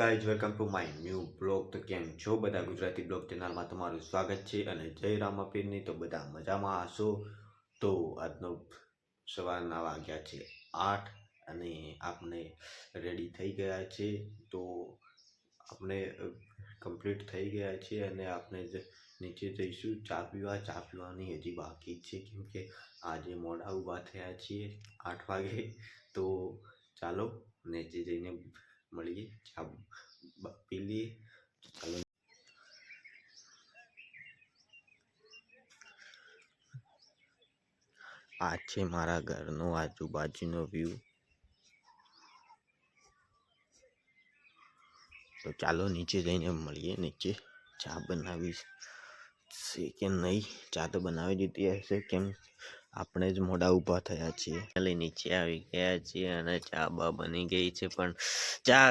Guys welcome to my new blog. તો કેમ છો બધા? ગુજરાતી બ્લોગ ચેનલમાં તમારું સ્વાગત છે અને જય રામાપીરની. તો બધા મજામાં હશો. તો આજનો સવારના વાગ્યા છે 8 અને આપણે રેડી થઈ ગયા છે. તો આપણે કમ્પ્લીટ થઈ ગયા છે અને આપણે નીચે જઈશું ચા પીવા. ચા પીવાની હજી બાકી છે કેમ કે આજે મોડા ઊભા થયા છીએ 8 વાગે. તો ચાલો નીચે જઈને મળીએ, ચા પી લઈએ. ચાલો, આ છે મારા ઘરનો આજુબાજુનો વ્યૂ. તો ચાલો નીચે જઈને મળીએ. નીચે ચા બનાવી છે કે નહીં? ચા તો બનાવી દીધી હશે કેમ આપણે જ મોડા ઊભા થયા છીએ. એટલે નીચે આવી ગયા છીએ અને ચા બા બની ગઈ છે. પણ ચા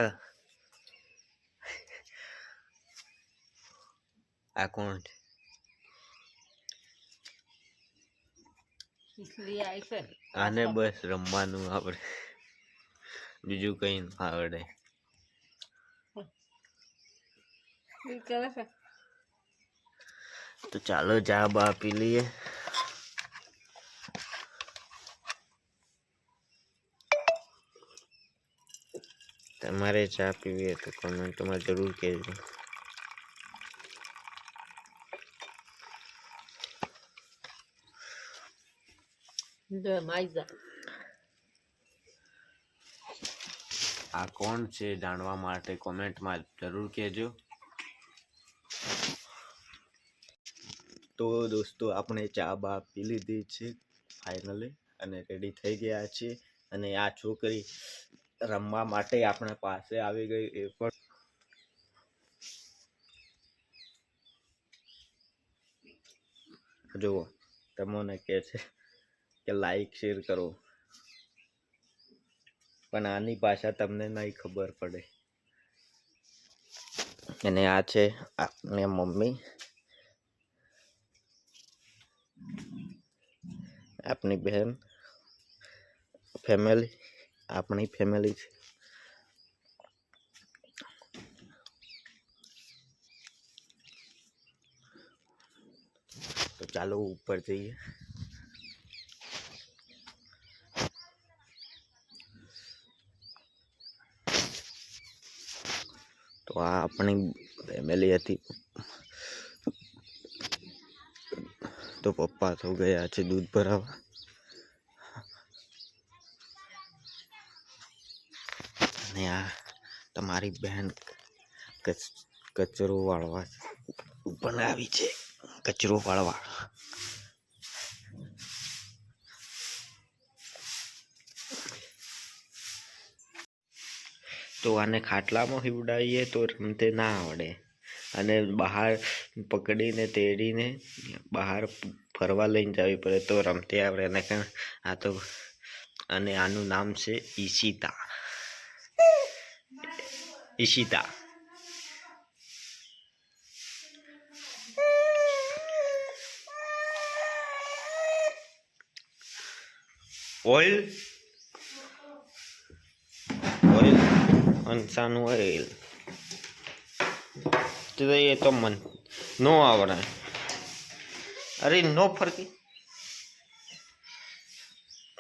આ કોણ છે? આને બસ રમવાનું આવડે, બીજું કઈ ના આવડે. તો ચાલો ચા બા પી લઈએ. તમારે ચા પીવી હોય તો કોમેન્ટમાં જરૂર કહેજો. આ કોણ છે જાણવા માટે કોમેન્ટમાં જરૂર કહેજો. તો દોસ્તો આપણે ચા બા પી લીધી છે ફાઇનલી અને રેડી થઈ ગયા છે. અને આ છોકરી રમવા માટે આપણે પાસે આવી ગઈ. એ પણ જુઓ, તમને કહે છે કે લાઈક શેર કરો, પણ આની ભાષા તમને નહીં ખબર પડે. અને આ છે આપણી મમ્મી, આપણી બહેન, ફેમિલી, આપણી ફેમિલી છે. તો ચાલો ઉપર જઈએ. તો આ આપણી ફેમિલી હતી. તો પપ્પા તો ગયા છે દૂધ ભરાવા. અને આ તમારી બહેન કચરો વાળવા ઉપર આવી છે. કચરો વાળવા તો આને ખાટલામાં હિવડાવીએ તો રમતે ના આવડે અને બહાર પકડીને તેડીને બહાર ફરવા લઈને જવી પડે તો રમતે આવડે. એને આ તો અને આનું નામ છે ઈશિતા. ઈશિતા ઓઇલ ઓઇલ અંસાનું ઓઇલ. એ તો મન નો આવડે. અરે નો ફરકી.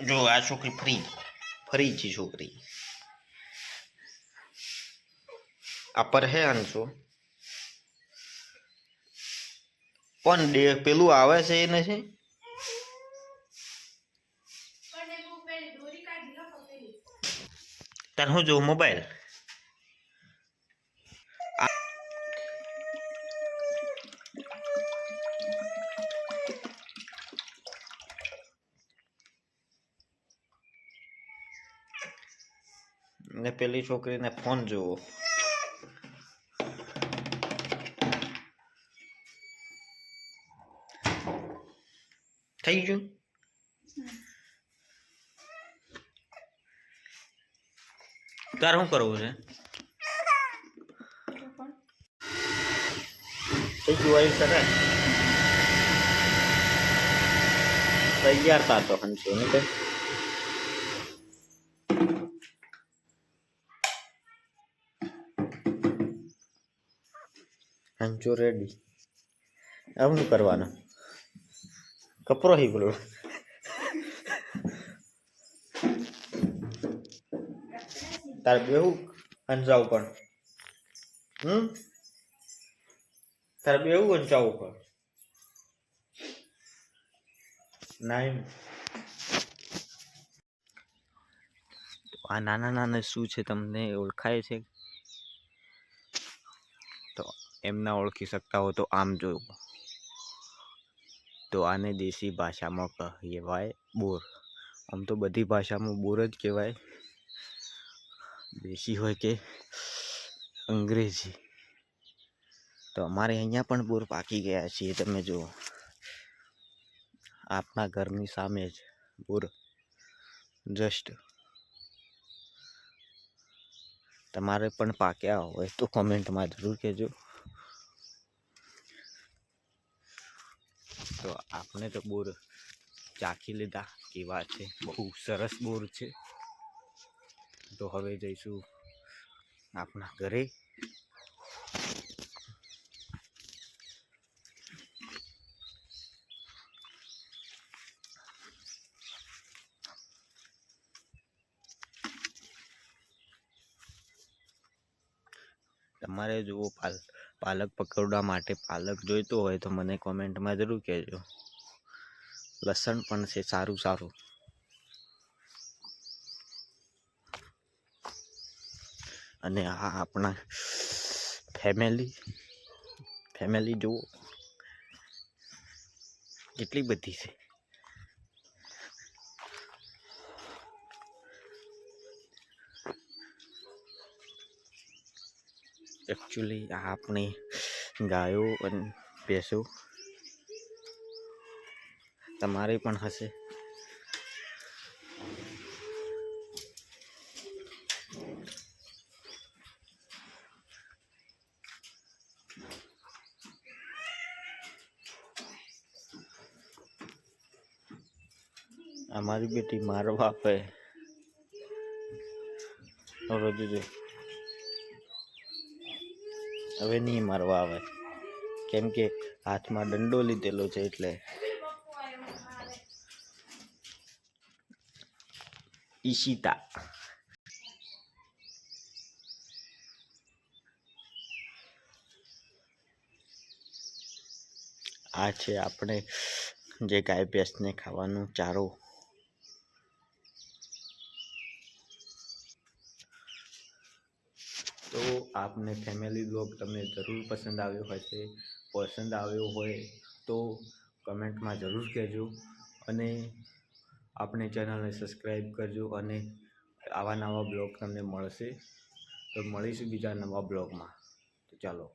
જો આ છોકરી ફરી છે. છોકરી આ પર હે અંશો પણ પેલું આવે છે એ નથી. તાર હું જોઉં મોબાઈલ. ને પેલી છોકરીને ફોન જોવો. થઈ ગયું. તાર શું કરવું છે? થઈ ગયું આવી કરે તૈયાર તા તો હંસો ને કે હંચો રેડી. આવું કરવાનું કપરો હી બોલો તારે બેહું હંચાવું પણ તારે બેહું હંચાવું પણ નાઈ આ નાના નાના શું છે તમને ઓળખાય છે તો એમના ઓળખી શકતા હો તો આમ જોયું તો આને દેશી ભાષામાં કહેવાય બોર. આમ તો બધી ભાષામાં બોર જ કહેવાય, દેશી હોય કે અંગ્રેજી. તો અમારે અહીંયા પણ બોર પાકી ગયા છે, તમે જુઓ આપણા ઘરની સામે જ બોર જસ્ટ. તમારે પણ પાક્યા હોય તો કોમેન્ટમાં જરૂર કહેજો. તો આપણે તો બોર ચાખી લીધા કેવા છે, બહુ સરસ બોર છે. તો હવે જઈશું આપણા ઘરે. તમારે જુઓ પાલક પકોડા માટે પાલક જોઈતો હોય તો મને કોમેન્ટમાં જરૂર કહેજો. લસણ પણ છે સારું સારું. અને આ આપણા ફેમિલી જુઓ કેટલી બધી છે. એકચ્યુઅલી આ આપણી ગાયો અને ભેંસો તમારી પણ હશે. અમારી બેટી મારવા આપે હવે નહીં મારવા આવે, કેમ કે હાથમાં દંડો લીધેલો છે. એટલે ઈશિતા આ છે આપણે જે ગાય ભેંસને ખાવાનું ચારો. તો આપને ફેમિલી બ્લોગ તમને જરૂર પસંદ આવ્યો હોય તો કમેન્ટમાં જરૂર કહેજો અને આપણે ચેનલને સબસ્ક્રાઈબ કરજો. અને આવા નવા બ્લોગ તમને મળશે. તો મળીશું બીજા નવા બ્લોગમાં. તો ચાલો.